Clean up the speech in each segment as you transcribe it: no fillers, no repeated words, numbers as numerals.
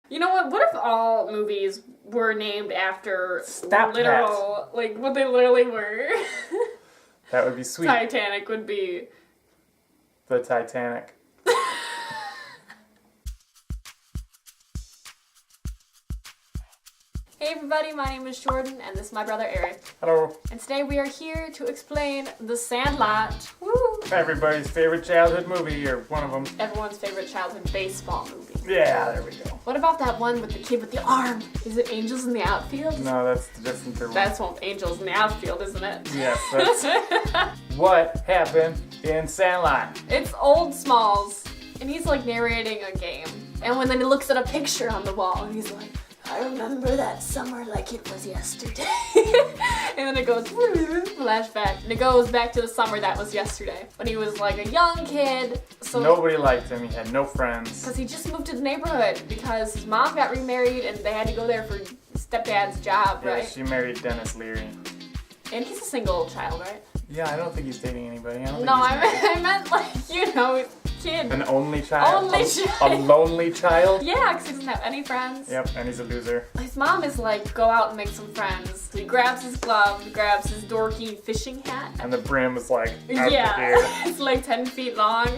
You know what? What if all movies were named after literal, like what they literally were? That would be sweet. Titanic would be... The Titanic. Hey everybody, my name is Jordan, and this is my brother Eric. Hello. And today we are here to explain The Sandlot. Woo! Everybody's favorite childhood movie, or one of them. Everyone's favorite childhood baseball movie. Yeah, there we go. What about that one with the kid with the arm? Is it Angels in the Outfield? No, that's the different one. That's one with Angels in the Outfield, isn't it? Yes, that's what happened in Sandlot. It's old Smalls, and he's like narrating a game. And then he looks at a picture on the wall, and he's like, I remember that summer like it was yesterday. And then it goes, flashback. And it goes back to the summer that was yesterday. When he was like a young kid. So nobody liked him, he had no friends. Because he just moved to the neighborhood because his mom got remarried and they had to go there for stepdad's job, right? Yeah, she married Dennis Leary. And he's a single child, right? Yeah, I don't think he's dating anybody. I meant like, you know, kid. An only child? Only child. A lonely child? Yeah, because he doesn't have any friends. Yep, and he's a loser. His mom is like, go out and make some friends. So he grabs his glove, he grabs his dorky fishing hat. And the brim is like out the ear. It's like 10 feet long.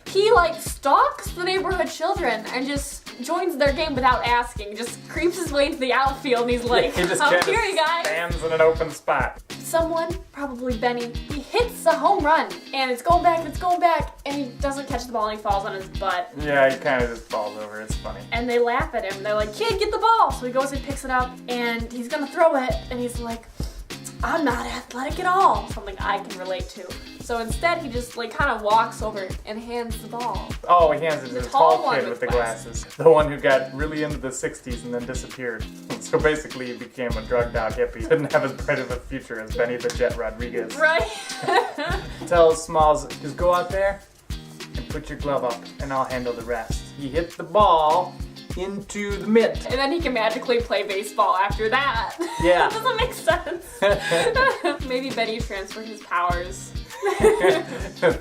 He like stalks the neighborhood children and just joins their game without asking. Just creeps his way into the outfield and he's like, he just I'm here, you guys. Stands in an open spot. Someone, probably Benny, he hits a home run and it's going back, and he doesn't catch the ball and he falls on his butt. Yeah, he kind of just falls over. It's funny. And they laugh at him. They're like, kid, get the ball. So he goes and picks it up and he's gonna throw it and he's like, I'm not athletic at all. Something I can relate to. So instead he just like kind of walks over and hands the ball. Oh, he hands it to the tall kid with the glasses. The one who got really into the 60s and then disappeared. So basically he became a drugged out hippie. Didn't have as bright of a future as Benny the Jet Rodriguez. Right? Tells Smalls, just go out there and put your glove up and I'll handle the rest. He hit the ball into the mitt. And then he can magically play baseball after that. Yeah. That doesn't make sense. Maybe Benny transferred his powers.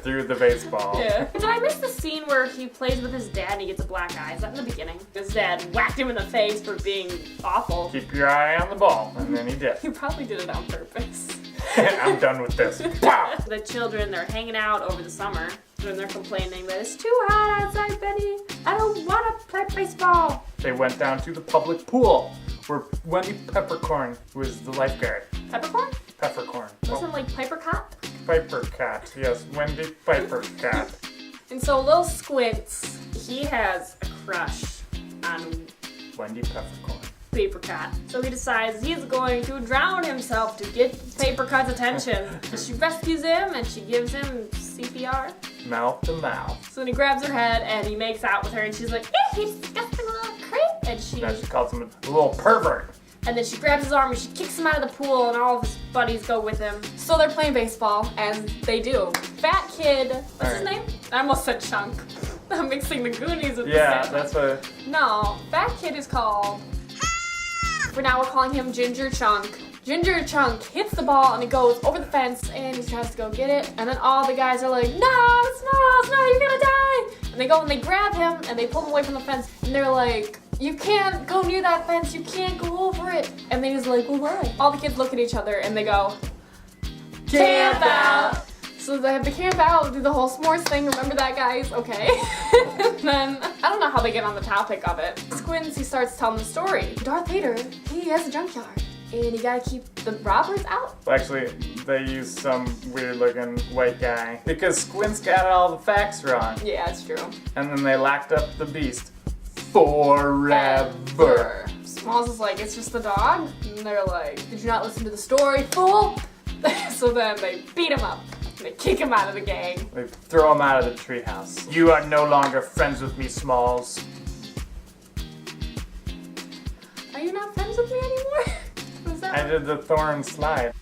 Through the baseball. Yeah. Did I miss the scene where he plays with his dad and he gets a black eye? Is that in the beginning? His dad whacked him in the face for being awful. Keep your eye on the ball. And then he did. He probably did it on purpose. I'm done with this. Pow! The children, they're hanging out over the summer and they're complaining that it's too hot outside, Benny. I don't want to play baseball. They went down to the public pool where Wendy Peppercorn was the lifeguard. Peppercorn? Peppercorn. Wasn't like Pipercott? Pipercat. Yes, Wendy Pipercat. And so Lil Squints, he has a crush on Wendy Peppercorn. Papercut. So he decides he's going to drown himself to get Papercut's attention. She rescues him and she gives him CPR. Mouth to mouth. So then he grabs her head and he makes out with her and she's like, you disgusting little creep. And she calls him a little pervert. And then she grabs his arm and she kicks him out of the pool and all of his buddies go with him. So they're playing baseball, as they do. Fat kid, what's his name? I almost said Chunk. I'm mixing the Goonies with the Sandlot. That's what... No, Fat Kid is called... For now we're calling him Ginger Chunk. Ginger Chunk hits the ball and it goes over the fence and he tries to go get it. And then all the guys are like, no, Smalls, no, you're gonna die. And they go and they grab him and they pull him away from the fence. And they're like, you can't go near that fence, you can't go over it. And then he's like, well, why? All the kids look at each other and they go, camp out. So they have to camp out, do the whole s'mores thing. Remember that, guys? Okay. And then, I don't know how they get on the topic of it. Squints, he starts telling the story. Darth Vader, he has a junkyard. And you gotta keep the robbers out. Actually, they used some weird-looking white guy. Because Squints got all the facts wrong. Yeah, that's true. And then they locked up the beast. Forever. Smalls is like, it's just a dog? And they're like, did you not listen to the story, fool? So then they beat him up. They kick him out of the gang. They throw him out of the treehouse. You are no longer friends with me, Smalls. Are you not friends with me anymore? Was that I did the thorn slide.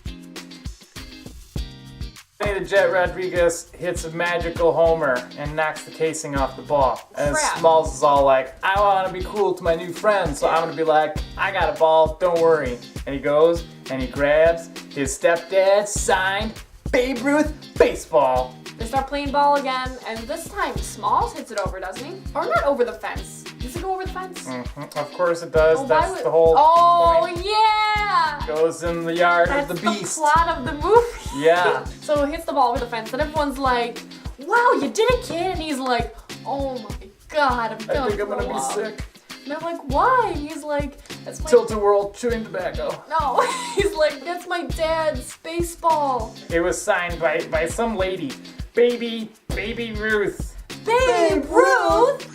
Benny the Jet Rodriguez hits a magical homer and knocks the casing off the ball. And Smalls is all like, I want to be cool to my new friends, so I'm going to be like, I got a ball, don't worry. And he goes and he grabs his stepdad's signed Babe Ruth baseball. They start playing ball again, and this time Smalls hits it over, doesn't he? Or not over the fence. This Does it go over the fence? Mm-hmm. Of course it does. Oh, That's the whole point. Yeah! Goes in the yard That's of the beast. the plot of the movie. Yeah. So it hits the ball over the fence, and everyone's like, wow, you did it, kid. And he's like, oh my God, I think I'm gonna be sick. And I'm like, why? And he's like, that's my... Tilt-a-whirl chewing tobacco. No, he's like, that's my dad's baseball. It was signed by some lady. Baby Ruth. Babe Ruth!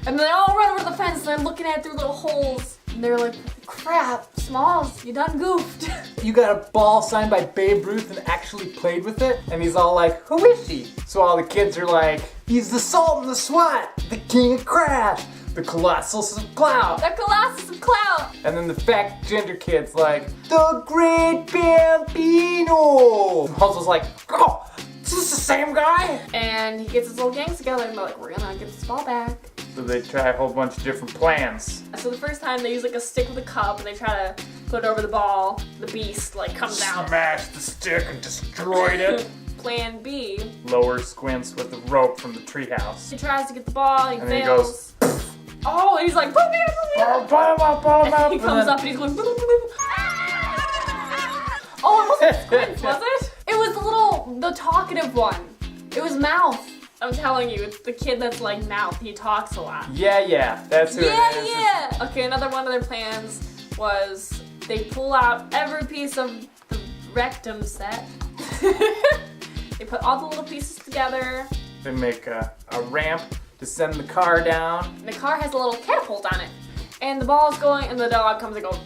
And they all run over the fence and they're looking at it through little holes. And they're like, crap, Smalls, you done goofed. You got a ball signed by Babe Ruth and actually played with it? And he's all like, who is she? So all the kids are like, he's the Sultan of SWAT, the King of Crash, the Colossus of Clout. The Colossus of Clout. And then the fat ginger kid's like, the Great Bambino. Smalls was like, oh, is this the same guy? And he gets his little gangs together and they're like, we're gonna get this ball back. So they try a whole bunch of different plans. So the first time they use like a stick with a cup and they try to put it over the ball. The beast like comes out. Smashed the stick and destroyed it. Plan B. Lower Squints with the rope from the treehouse. He tries to get the ball and he And then he fails. Oh, and he's like, boom, boom, boom. Ball him up. He comes up and he's going, boom, boom, boom. Oh, it wasn't Squints, was it? It was the talkative one. It was Mouth. I'm telling you, it's the kid that's like Mouth. He talks a lot. Yeah, that's who it is. Yeah. Okay, another one of their plans was they pull out every piece of the rectum set. They put all the little pieces together. They make a ramp to send the car down. And the car has a little catapult on it. And the ball's going, and the dog comes and goes.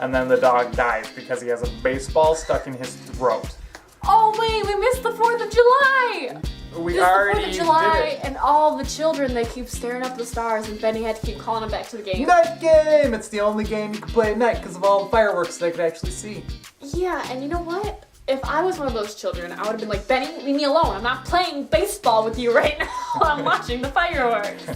And then the dog dies because he has a baseball stuck in his throat. Oh wait, we missed the 4th of July! We It's already the 4th of July, did it. and all the children, they keep staring up at the stars, and Benny had to keep calling them back to the game. Night game! It's the only game you can play at night because of all the fireworks they could actually see. Yeah, and you know what? If I was one of those children, I would have been like, Benny, leave me alone. I'm not playing baseball with you right now. I'm watching the fireworks.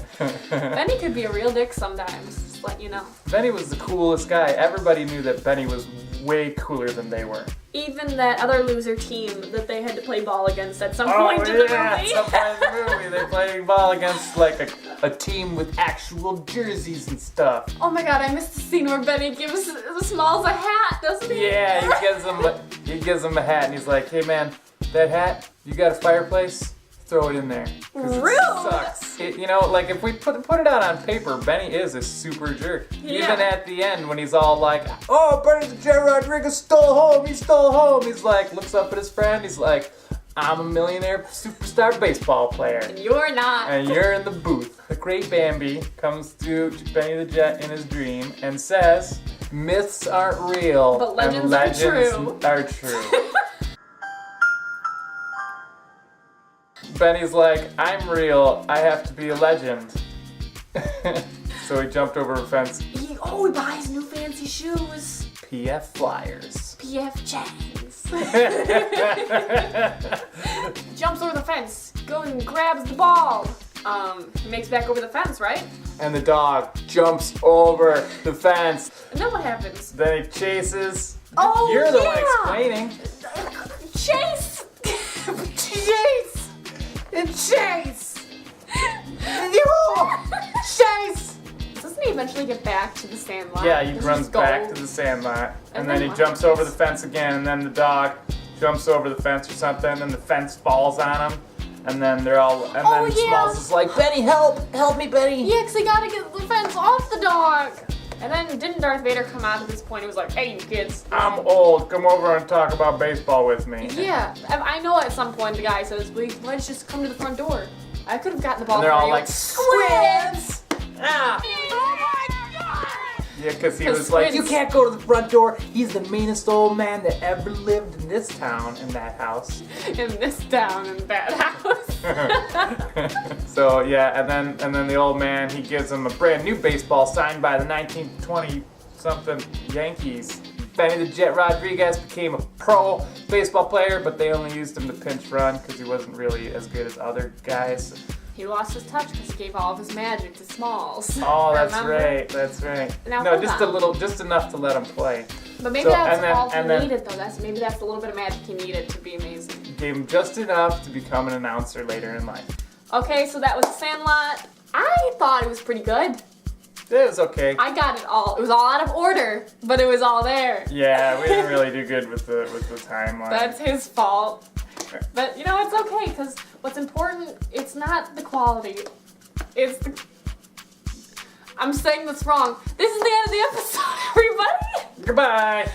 Benny could be a real dick sometimes, just let you know. Benny was the coolest guy. Everybody knew that Benny was way cooler than they were. Even that other loser team that they had to play ball against at some point in the movie. At some point in the movie, they're playing ball against like a team with actual jerseys and stuff. Oh my God, I missed the scene where Benny gives the Smalls a hat, doesn't he? Yeah, he gives him a hat and he's like, hey man, that hat, you got a fireplace? Throw it in there. 'Cause Rude! It sucks. Like if we put it out on paper, Benny is a super jerk. Yeah. Even at the end when he's all like, oh, Benny the Jet Rodriguez stole home, he stole home. He's like, looks up at his friend, he's like, I'm a millionaire superstar baseball player. And you're not. And you're in the booth. The great Bambi comes to Benny the Jet in his dream and says, myths aren't real, But legends and are are true. Benny's like, I'm real, I have to be a legend. So he jumped over a fence. He buys new fancy shoes. PF Flyers. PF Chang's. Jumps over the fence, goes and grabs the ball. He makes back over the fence, right? And the dog jumps over the fence. And then what happens? Then he chases. Oh, You're the one yeah. explaining. Chase! Chase! And chase! You! Chase! Doesn't he eventually get back to the Sandlot? Yeah, he Does runs go- back to the Sandlot. And then he what jumps over the fence again, and then the dog jumps over the fence or something, and then the fence falls on him. And then they're all, and Oh, then yeah. Smalls is like, Benny, help me, Benny. Yeah, because he gotta get the fence off the dog. And then didn't Darth Vader come out at this point? He was like, hey, you kids. I'm old, come over and talk about baseball with me. Yeah, I know at some point the guy says, why don't you just come to the front door? I could have gotten the ball And they're for all you. like, Squints! Ah! Yeah, because he 'Cause was like, Squints- you can't go to the front door. He's the meanest old man that ever lived in this town, in that house. In this town, in that house. So yeah, and then the old man, he gives him a brand new baseball signed by the 1920 something Yankees. Benny the Jet Rodriguez became a pro baseball player, but they only used him to pinch run because he wasn't really as good as other guys. He lost his touch because he gave all of his magic to Smalls. Oh, that's Remember? right, that's right. Now, No, hold just on. just enough to let him play. But maybe So, that's and then- all he and then- needed, though. Maybe that's the little bit of magic he needed to be amazing. Gave him just enough to become an announcer later in life. Okay, so that was Sandlot. I thought it was pretty good. It was okay. I got it all. It was all out of order, but it was all there. Yeah, we didn't really do good with the timeline. That's his fault. But you know, it's okay, because what's important, it's not the quality. It's the... I'm saying this wrong. This is the end of the episode, everybody. Goodbye.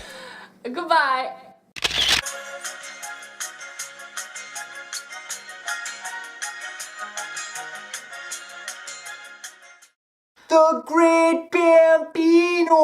Goodbye. The Great Bambino!